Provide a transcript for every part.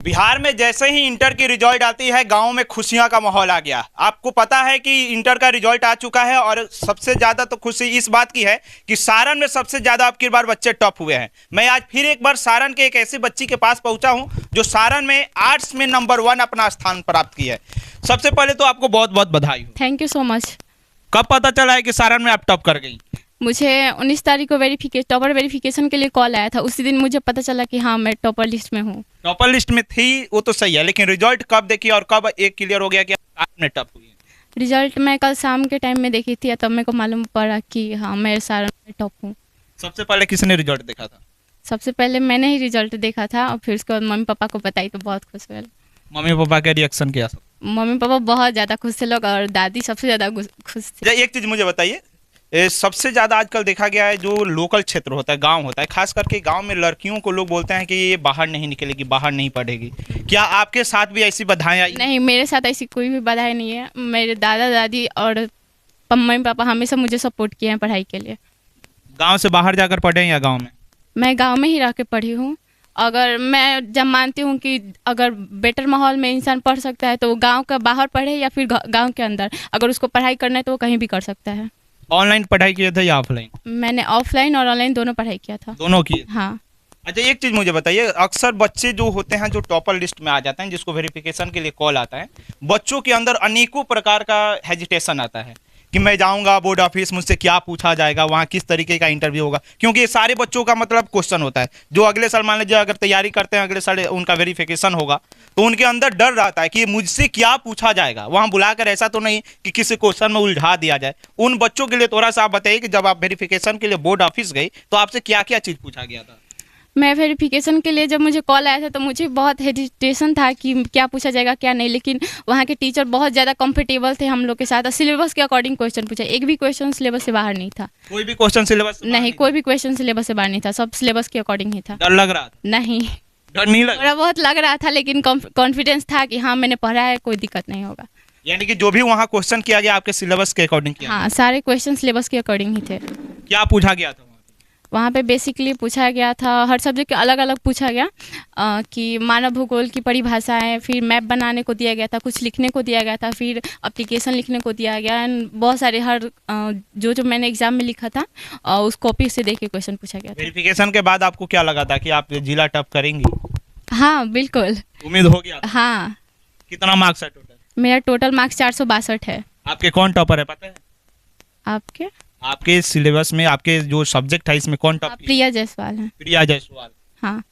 बिहार में जैसे ही इंटर की रिजल्ट आती है, गांव में खुशियां का माहौल आ गया। आपको पता है कि इंटर का रिजल्ट आ चुका है और सबसे ज्यादा तो खुशी इस बात की है कि सारण में सबसे ज्यादा अब की बार बच्चे टॉप हुए हैं। मैं आज फिर एक बार सारण के एक ऐसी बच्ची के पास पहुंचा हूं जो सारण में आर्ट्स में नंबर 1 अपना स्थान प्राप्त की है। सबसे पहले तो आपको बहुत बहुत बधाई हो। Thank you so much. कब पता चला है कि सारण में आप टॉप कर गई? मुझे 19 तारीख को टॉपर वेरिफिकेशन के लिए कॉल आया था। उसी दिन मुझे पता चला कि हाँ, मैं टॉपर लिस्ट में हूँ। टॉपर लिस्ट में थी वो तो सही है, लेकिन रिजल्ट कब देखी और कब एक क्लियर हो गया कि आपने टॉप हुई है? रिजल्ट मैं कल शाम के टाइम में देखी थी, तब मेरे को मालूम पड़ा कि हाँ, मैं सारण में टॉप हूँ। सबसे पहले किसने रिजल्ट देखा था? सबसे पहले मैंने ही रिजल्ट देखा था और फिर उसके बाद मम्मी पापा को बताई तो बहुत खुश हुए। मम्मी पापा का रिएक्शन क्या? सब मम्मी पापा बहुत ज़्यादा खुश थे लोग, और दादी सबसे ज़्यादा खुश थी। एक चीज मुझे बताइए, सबसे ज्यादा आजकल देखा गया है जो लोकल क्षेत्र होता है, गांव होता है, खास करके गांव में लड़कियों को लोग बोलते हैं कि ये बाहर नहीं निकलेगी, बाहर नहीं पढ़ेगी। क्या आपके साथ भी ऐसी बाधाएं आई? नहीं, मेरे साथ ऐसी कोई भी बाधाएं नहीं है। मेरे दादा दादी और मम्मी पापा हमेशा मुझे सपोर्ट किए हैं पढ़ाई के लिए। गांव से बाहर जाकर पढ़े या गांव में? मैं गांव में ही रह के पढ़ी हूँ। अगर मैं जब मानती हूँ कि अगर बेटर माहौल में इंसान पढ़ सकता है तो वो गांव का बाहर पढ़े या फिर गांव के अंदर, अगर उसको पढ़ाई करना है तो वो कहीं भी कर सकता है। ऑनलाइन पढ़ाई किए थे या ऑफलाइन? मैंने ऑफलाइन और ऑनलाइन दोनों पढ़ाई किया था। दोनों की? हाँ। अच्छा, एक चीज मुझे बताइए, अक्सर बच्चे जो होते हैं जो टॉपर लिस्ट में आ जाते हैं, जिसको वेरिफिकेशन के लिए कॉल आता है, बच्चों के अंदर अनेकों प्रकार का हेजिटेशन आता है कि मैं जाऊंगा बोर्ड ऑफिस, मुझसे क्या पूछा जाएगा, वहाँ किस तरीके का इंटरव्यू होगा, क्योंकि ये सारे बच्चों का मतलब क्वेश्चन होता है। जो अगले साल मान लीजिए अगर तैयारी करते हैं, अगले साल उनका वेरिफिकेशन होगा, तो उनके अंदर डर रहता है कि मुझसे क्या पूछा जाएगा। वहाँ बुलाकर ऐसा तो नहीं कि किसी क्वेश्चन में उलझा दिया जाए। उन बच्चों के लिए थोड़ा सा आप बताइए कि जब आप वेरिफिकेशन के लिए बोर्ड ऑफिस गई तो आपसे क्या क्या चीज़ पूछा गया था? मैं वेरिफिकेशन के लिए जब मुझे कॉल आया था तो मुझे बहुत हेजिटेशन था कि क्या पूछा जाएगा क्या नहीं, लेकिन वहाँ के टीचर बहुत ज़्यादा कंफर्टेबल थे हम लोग के साथ। सिलेबस के अकॉर्डिंग क्वेश्चन पूछा, एक भी क्वेश्चन सिलेबस से बाहर नहीं था। कोई भी क्वेश्चन सिलेबस नहीं, कोई भी क्वेश्चन सिलेबस से बाहर नहीं था, सब सिलेबस के अकॉर्डिंग ही था। डर लग रहा था? नहीं, डर नहीं लग थोड़ा बहुत लग रहा था, लेकिन कॉन्फिडेंस था कि हाँ, मैंने पढ़ा है, कोई दिक्कत नहीं होगा। यानी कि जो भी वहाँ क्वेश्चन किया गया आपके सिलेबस के अकॉर्डिंग किया? हाँ, सारे क्वेश्चन सिलेबस के अकॉर्डिंग ही थे। क्या पूछा गया था? वहाँ पे बेसिकली पूछा गया था, हर सब्जेक्ट के अलग अलग पूछा गया कि मानव भूगोल की परिभाषाएं, फिर मैप बनाने को दिया गया था, कुछ लिखने को दिया गया था, फिर एप्लीकेशन लिखने को दिया गया। बहुत सारे हर जो मैंने एग्जाम में लिखा था उस कॉपी से देख के क्वेश्चन पूछा गया था। वेरिफिकेशन के बाद आपको क्या लगा था कि आप जिला टॉप करेंगी? हाँ, बिल्कुल उम्मीद हो गया? हाँ। कितना मार्क्स है टोटल? मेरा टोटल मार्क्स 462 है। आपके कौन टॉपर है पता है? आपके? आपके सिलेबस में आपके जो सब्जेक्ट है इसमें कौन टॉप? प्रिया जायसवाल है। प्रिया जायसवाल? हाँ।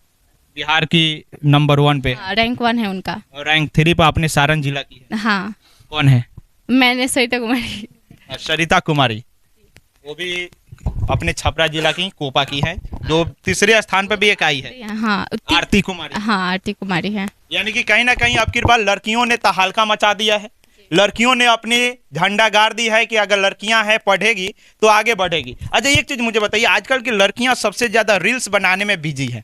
बिहार की नंबर 1 पे? रैंक 1 है उनका। और रैंक 3 पे अपने सारण जिला की है? हाँ। कौन है? मैंने सरिता कुमारी। सरिता कुमारी, वो भी अपने छपरा जिला की कोपा की है, जो तीसरे स्थान पर भी एक आई है। हाँ, आरती कुमारी। हाँ, आरती कुमारी है। यानी कि कहीं ना कहीं आपकी बार लड़कियों ने तहलका मचा दिया है। लड़कियों ने अपनी झंडा गाड़ दी है कि अगर लड़कियां हैं पढ़ेगी तो आगे बढ़ेगी। अच्छा, एक चीज मुझे बताइए, आजकल की लड़कियां सबसे ज्यादा रील्स बनाने में बिजी है।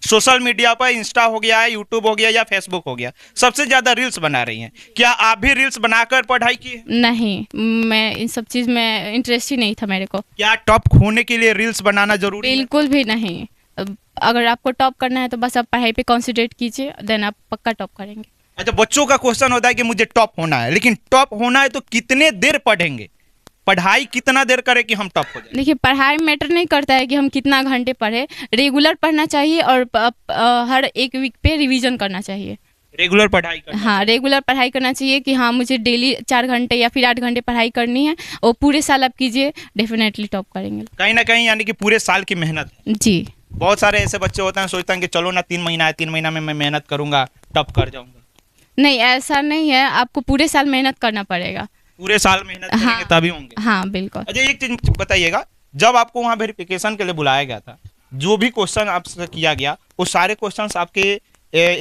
सोशल मीडिया पर इंस्टा हो गया है, यूट्यूब हो गया या फेसबुक हो गया, सबसे ज्यादा रील्स बना रही हैं। क्या आप भी रील्स बनाकर पढ़ाई की है? नहीं, मैं इन सब चीज में इंटरेस्ट ही नहीं था मेरे को। क्या टॉप होने के लिए रील्स बनाना जरूरी है? बिल्कुल भी नहीं। अगर आपको टॉप करना है तो बस आप पढ़ाई पे कॉन्सेंट्रेट कीजिए, देन आप पक्का टॉप करेंगे। अच्छा, बच्चों का क्वेश्चन होता है कि मुझे टॉप होना है, लेकिन टॉप होना है तो कितने देर पढ़ेंगे? पढ़ाई कितना देर करें कि हम टॉप हो जाए? देखिए, पढ़ाई मैटर नहीं करता है कि हम कितना घंटे पढ़े, रेगुलर पढ़ना चाहिए और हर एक वीक पे रिवीजन करना चाहिए। रेगुलर पढ़ाई करना? हाँ, रेगुलर पढ़ाई करना चाहिए कि हाँ, मुझे डेली 4 घंटे या फिर 8 घंटे पढ़ाई करनी है, और पूरे साल आप कीजिए, डेफिनेटली टॉप करेंगे। कहीं ना कहीं यानी कि पूरे साल की मेहनत है। जी। बहुत सारे ऐसे बच्चे होते हैं, सोचते हैं कि चलो ना 3 महीना है, 3 महीना में मैं मेहनत करूंगा, टॉप कर जाऊंगा। नहीं, ऐसा नहीं है, आपको पूरे साल मेहनत करना पड़ेगा। पूरे साल मेहनत करेंगे हाँ, तभी होंगे? हाँ, बिल्कुल। अच्छा, एक चीज बताइएगा, जब आपको वहाँ वेरिफिकेशन के लिए बुलाया गया था, जो भी क्वेश्चन आपसे किया गया वो सारे क्वेश्चंस आपके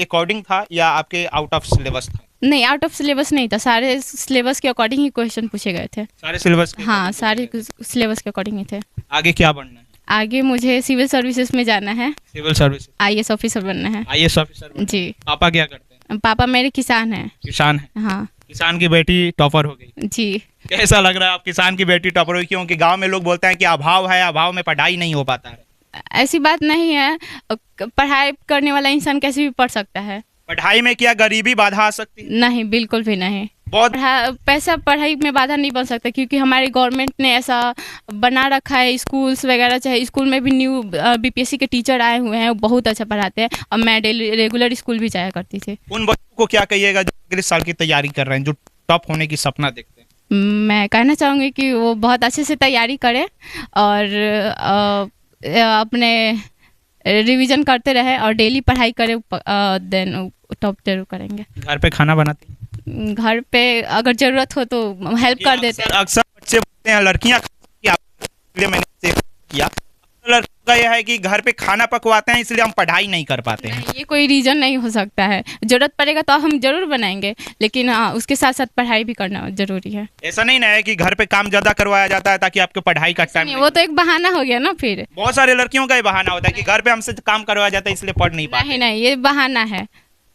अकॉर्डिंग था या आपके आउट ऑफ सिलेबस था? नहीं, आउट ऑफ सिलेबस नहीं था, सारे सिलेबस के अकॉर्डिंग ही क्वेश्चन पूछे गए थे। सारे सिलेबस के? हाँ, सारे सिलेबस के अकॉर्डिंग ही थे। आगे क्या बनना है? आगे मुझे सिविल सर्विसेज में जाना है। Civil service? IAS ऑफिसर बनना है। IAS officer? जी। पापा क्या करते हैं? पापा मेरे किसान हैं। किसान है? हाँ। किसान की बेटी टॉपर हो गई? जी। कैसा लग रहा है आप किसान की बेटी टॉपर हुई? क्योंकि गांव में लोग बोलते हैं कि अभाव है, अभाव में पढ़ाई नहीं हो पाता है। ऐसी बात नहीं है, पढ़ाई करने वाला इंसान कैसे भी पढ़ सकता है। पढ़ाई में क्या गरीबी बाधा आ सकती है? नहीं, बिल्कुल भी नहीं। बहुत पैसा पढ़ाई में बाधा नहीं बन सकता, क्योंकि हमारी गवर्नमेंट ने ऐसा बना रखा है स्कूल्स वगैरह। चाहे स्कूल में भी न्यू बीपीएससी के टीचर आए हुए हैं, वो बहुत अच्छा पढ़ाते हैं। और मैं डेली रेगुलर स्कूल भी जाया करती थी। उन बच्चों को क्या कहिएगा जो अगले साल की तैयारी कर रहे हैं, जो टॉप होने की सपना देखते हैं? मैं कहना चाहूँगी कि वो बहुत अच्छे से तैयारी करें और अपने रिवीजन करते रहे और डेली पढ़ाई करें, देन टॉप जरूर करेंगे। घर पे खाना बनाती हैं? घर पे अगर ज़रूरत हो तो हेल्प कर देते हैं। अक्सर बच्चे बोलते हैं लड़कियां, इसलिए मैंने इससे किया। लड़कों का यह है कि घर पे खाना पकवाते हैं इसलिए हम पढ़ाई नहीं कर पाते हैं। नहीं, ये कोई रीज़न नहीं हो सकता है। ज़रूरत पड़ेगा तो हम ज़रूर बनाएंगे, लेकिन उसके साथ साथ पढ़ाई भी करना ज़रूरी है। ऐसा नहीं ना है कि घर पे काम ज्यादा करवाया जाता है ताकि आपके पढ़ाई का टाइम। वो तो एक बहाना हो गया ना फिर। बहुत सारे लड़कियों का ये बहाना होता है कि घर पे हमसे काम करवाया जाता है इसलिए पढ़ नहीं पाते। नहीं नहीं, ये बहाना है।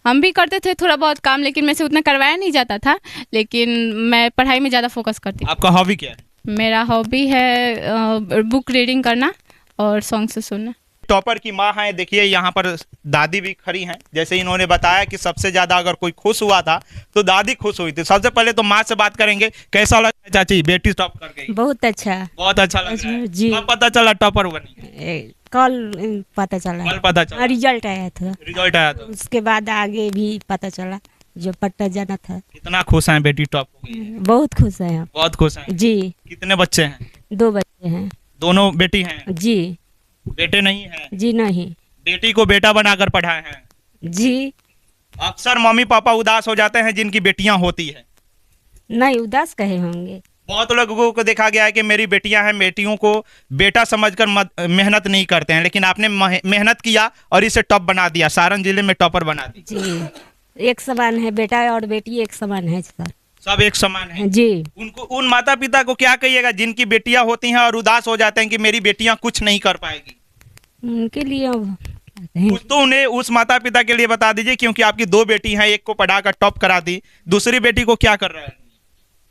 हम भी करते थे थोड़ा बहुत काम, लेकिन मेरे से उतना करवाया नहीं जाता था। लेकिन मैं पढ़ाई में ज़्यादा फोकस करती हूँ। आपका हॉबी क्या है? मेरा हॉबी है बुक रीडिंग करना और सॉन्ग से सुनना। टॉपर की माँ है, देखिए यहाँ पर दादी भी खड़ी हैं। जैसे इन्होंने बताया कि सबसे ज्यादा अगर कोई खुश हुआ था तो दादी खुश हुई थी। सबसे पहले तो माँ से बात करेंगे, कैसा लगा है चाची बेटी टॉप कर गई? बहुत अच्छा। बहुत अच्छा लग रहा है जी। कब पता चला टॉपर बनी? कल पता चला। कल पता चला रिजल्ट आया था, रिजल्ट आया तो उसके बाद आगे भी पता चला जो पटना जाना था। कितना खुश हैं बेटी टॉप हो गई? बहुत खुश है हम। बहुत खुश हैं। जी। कितने बच्चे हैं? 2 बच्चे हैं। दोनों बेटी हैं? जी। बेटे नहीं हैं? जी नहीं। बेटी को बेटा बनाकर पढ़ाए हैं। जी। अक्सर मम्मी पापा उदास हो जाते हैं जिनकी बेटियां होती है। नहीं उदास कहे होंगे। बहुत लोगों को देखा गया है कि मेरी बेटियां हैं, बेटियों को बेटा समझकर मेहनत नहीं करते हैं, लेकिन आपने मेहनत किया और इसे टॉप बना दिया, सारण जिले में टॉपर बना दी। जी। एक समान है, बेटा और बेटी एक समान है सर। सब एक समान है। जी। उनको, उन माता पिता को क्या कहिएगा जिनकी बेटियां होती हैं और उदास हो जाते हैं कि मेरी बेटियां कुछ नहीं कर पाएगी? उनके लिए कुछ तो उन्हें, उस माता पिता के लिए बता दीजिए, क्योंकि आपकी 2 बेटी हैं, एक को पढ़ाकर टॉप करा दी, दूसरी बेटी को क्या कर रहा है?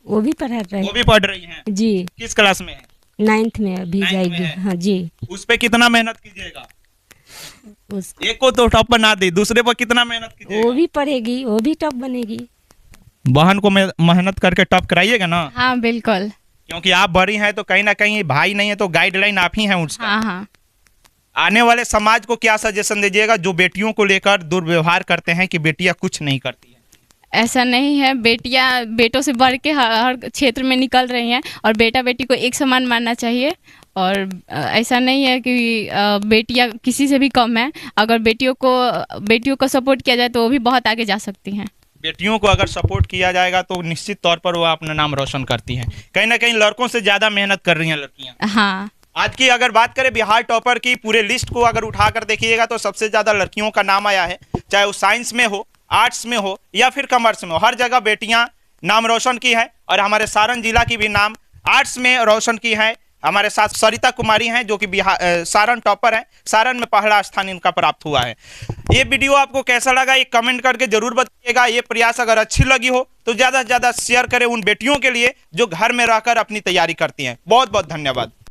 वो भी पढ़ा रहे। वो भी पढ़ रही हैं। जी। किस क्लास में है? 9th में अभी 9th में जाएगी। है। हाँ जी। उस पे कितना मेहनत कीजिएगा? उस एक को तो टॉप बना दी, दूसरे पर कितना मेहनत वो कीजिएगा? भी पढ़ेगी, वो भी टॉप बनेगी। बहन को मेहनत करके टॉप कराइएगा ना, हाँ बिल्कुल। क्योंकि आप बड़ी हैं तो कहीं ना कहीं भाई नहीं है तो गाइडलाइन आप ही हैं उसका। हाँ हाँ। आने वाले समाज को क्या सजेशन दीजिएगा जो बेटियों को लेकर दुर्व्यवहार करते हैं कि बेटियां कुछ नहीं करती हैं? ऐसा नहीं है, बेटियां बेटों से बढ़ के हर क्षेत्र में निकल रही हैं और बेटा बेटी को एक समान मानना चाहिए। और ऐसा नहीं है कि बेटियां किसी से भी कम है। अगर बेटियों को सपोर्ट किया जाए तो वो भी बहुत आगे जा सकती हैं। बेटियों को अगर सपोर्ट किया जाएगा तो निश्चित तौर पर वो अपना नाम रोशन करती हैं। कहीं ना कहीं लड़कों से ज्यादा मेहनत कर रही हैं लड़कियां। हाँ। आज की अगर बात करें बिहार टॉपर की पूरे लिस्ट को अगर उठाकर देखिएगा तो सबसे ज्यादा लड़कियों का नाम आया है, चाहे वो साइंस में हो, आर्ट्स में हो या फिर कॉमर्स में हो, हर जगह बेटियां नाम रोशन की है। और हमारे सारण जिला की भी नाम आर्ट्स में रोशन की है। हमारे साथ सरिता कुमारी हैं जो कि सारण टॉपर हैं, सारण में पहला स्थान इनका प्राप्त हुआ है। ये वीडियो आपको कैसा लगा ये कमेंट करके जरूर बताइएगा। ये प्रयास अगर अच्छी लगी हो तो ज़्यादा से ज़्यादा शेयर करें उन बेटियों के लिए जो घर में रहकर अपनी तैयारी करती हैं। बहुत बहुत धन्यवाद।